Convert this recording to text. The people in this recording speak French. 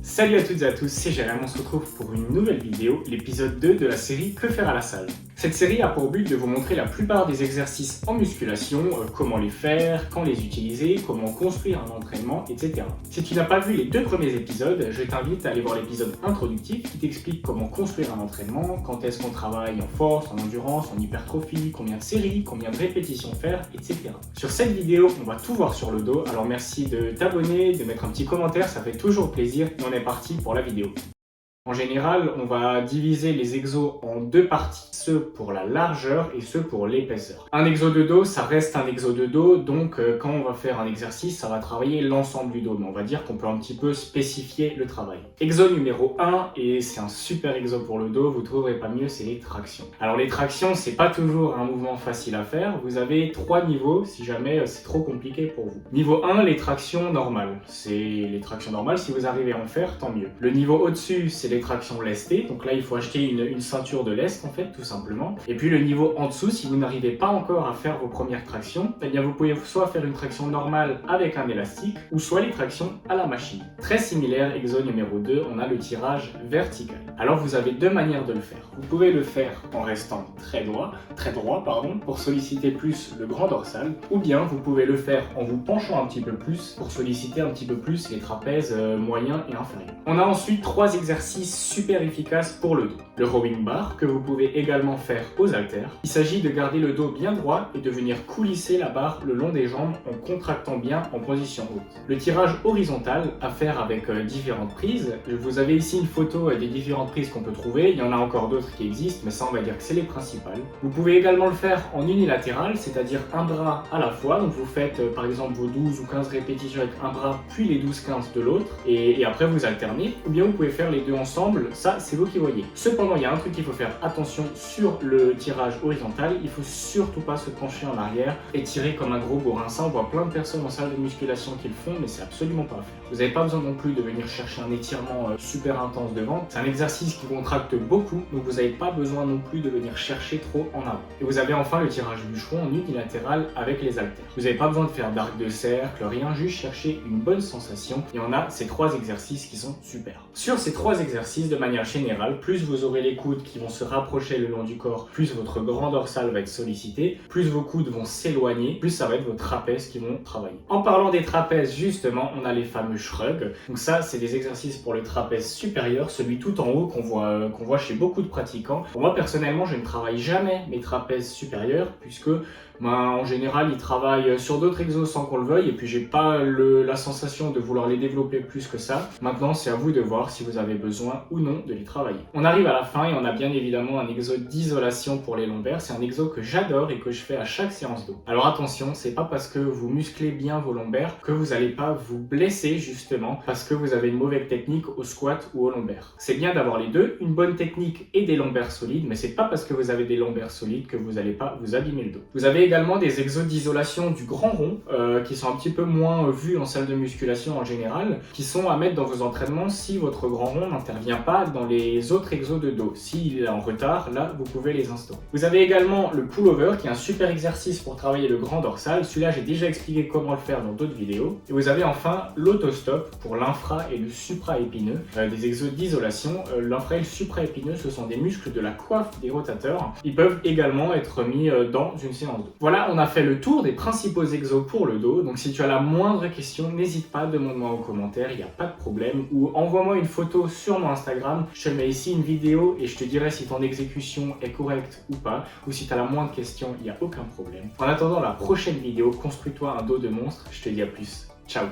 Salut à toutes et à tous, c'est Jérém, on se retrouve pour une nouvelle vidéo, l'épisode 2 de la série Que faire à la salle. Cette série a pour but de vous montrer la plupart des exercices en musculation, comment les faire, quand les utiliser, comment construire un entraînement, etc. Si tu n'as pas vu les deux premiers épisodes, je t'invite à aller voir l'épisode introductif qui t'explique comment construire un entraînement, quand est-ce qu'on travaille en force, en endurance, en hypertrophie, combien de séries, combien de répétitions faire, etc. Sur cette vidéo, on va tout voir sur le dos, alors merci de t'abonner, de mettre un petit commentaire, ça fait toujours plaisir et on est parti pour la vidéo. En général, on va diviser les exos en deux parties, ceux pour la largeur et ceux pour l'épaisseur. Un exo de dos, ça reste un exo de dos, donc quand on va faire un exercice, ça va travailler l'ensemble du dos, mais on va dire qu'on peut un petit peu spécifier le travail. Exo numéro 1, et c'est un super exo pour le dos, vous trouverez pas mieux, c'est les tractions. Alors les tractions, c'est pas toujours un mouvement facile à faire, vous avez 3 niveaux si jamais c'est trop compliqué pour vous. Niveau 1, les tractions normales. C'est les tractions normales, si vous arrivez à en faire, tant mieux. Le niveau au-dessus, c'est les tractions lestées, donc là il faut acheter une ceinture de lest en fait tout simplement. Et puis le niveau en dessous, si vous n'arrivez pas encore à faire vos premières tractions, eh bien vous pouvez soit faire une traction normale avec un élastique, ou soit les tractions à la machine. Très similaire, exo numéro 2, on a le tirage vertical. Alors vous avez deux manières de le faire. Vous pouvez le faire en restant très droit, pour solliciter plus le grand dorsal, ou bien vous pouvez le faire en vous penchant un petit peu plus pour solliciter un petit peu plus les trapèzes moyens et inférieurs. On a ensuite 3 exercices super efficace pour le dos. Le rowing bar, que vous pouvez également faire aux haltères. Il s'agit de garder le dos bien droit et de venir coulisser la barre le long des jambes en contractant bien en position haute. Le tirage horizontal, à faire avec différentes prises. Vous avez ici une photo des différentes prises qu'on peut trouver. Il y en a encore d'autres qui existent, mais ça on va dire que c'est les principales. Vous pouvez également le faire en unilatéral, c'est-à-dire un bras à la fois. Donc vous faites par exemple vos 12 ou 15 répétitions avec un bras, puis les 12-15 de l'autre, et après vous alternez. Ou bien vous pouvez faire les deux ensemble, ça c'est vous qui voyez. Cependant, il y a un truc qu'il faut faire attention sur le tirage horizontal, il faut surtout pas se pencher en arrière et tirer comme un gros bourrin. Ça, on voit plein de personnes en salle de musculation qui le font, mais c'est absolument pas à faire. Vous n'avez pas besoin non plus de venir chercher un étirement super intense devant. C'est un exercice qui contracte beaucoup, donc vous n'avez pas besoin non plus de venir chercher trop en avant. Et vous avez enfin le tirage bûcheron en unilatéral avec les haltères. Vous n'avez pas besoin de faire d'arc de cercle, rien, juste chercher une bonne sensation. Et on a ces 3 exercices qui sont super. Sur ces 3 exercices, de manière générale, plus vous aurez les coudes qui vont se rapprocher le long du corps, plus votre grand dorsal va être sollicité, plus vos coudes vont s'éloigner, plus ça va être vos trapèzes qui vont travailler. En parlant des trapèzes, justement, on a les fameux shrugs. Donc ça, c'est des exercices pour le trapèze supérieur, celui tout en haut qu'on voit chez beaucoup de pratiquants. Pour moi, personnellement, je ne travaille jamais mes trapèzes supérieurs, puisque en général, ils travaillent sur d'autres exos sans qu'on le veuille, et puis j'ai pas la sensation de vouloir les développer plus que ça. Maintenant, c'est à vous de voir si vous avez besoin ou non de les travailler. On arrive à la fin et on a bien évidemment un exo d'isolation pour les lombaires. C'est un exo que j'adore et que je fais à chaque séance d'eau. Alors attention, c'est pas parce que vous musclez bien vos lombaires que vous n'allez pas vous blesser justement parce que vous avez une mauvaise technique au squat ou au lombaire. C'est bien d'avoir les deux, une bonne technique et des lombaires solides, mais c'est pas parce que vous avez des lombaires solides que vous n'allez pas vous abîmer le dos. Vous avez également des exos d'isolation du grand rond qui sont un petit peu moins vus en salle de musculation en général, qui sont à mettre dans vos entraînements si votre grand rond n'intervient pas dans les autres exos de dos. S'il est en retard, là vous pouvez les instaurer. Vous avez également le pullover qui est un super exercice pour travailler le grand dorsal. Celui-là j'ai déjà expliqué comment le faire dans d'autres vidéos. Et vous avez enfin l'autostop pour l'infra et le supraépineux, des exos d'isolation. L'infra et le supraépineux, ce sont des muscles de la coiffe des rotateurs. Ils peuvent également être mis dans une séance d'eau. Voilà, on a fait le tour des principaux exos pour le dos. Donc si tu as la moindre question, n'hésite pas, demande-moi en commentaire, il n'y a pas de problème. Ou envoie-moi une photo sur mon Instagram, je te mets ici une vidéo et je te dirai si ton exécution est correcte ou pas. Ou si tu as la moindre question, il n'y a aucun problème. En attendant la prochaine vidéo, construis-toi un dos de monstre. Je te dis à plus. Ciao.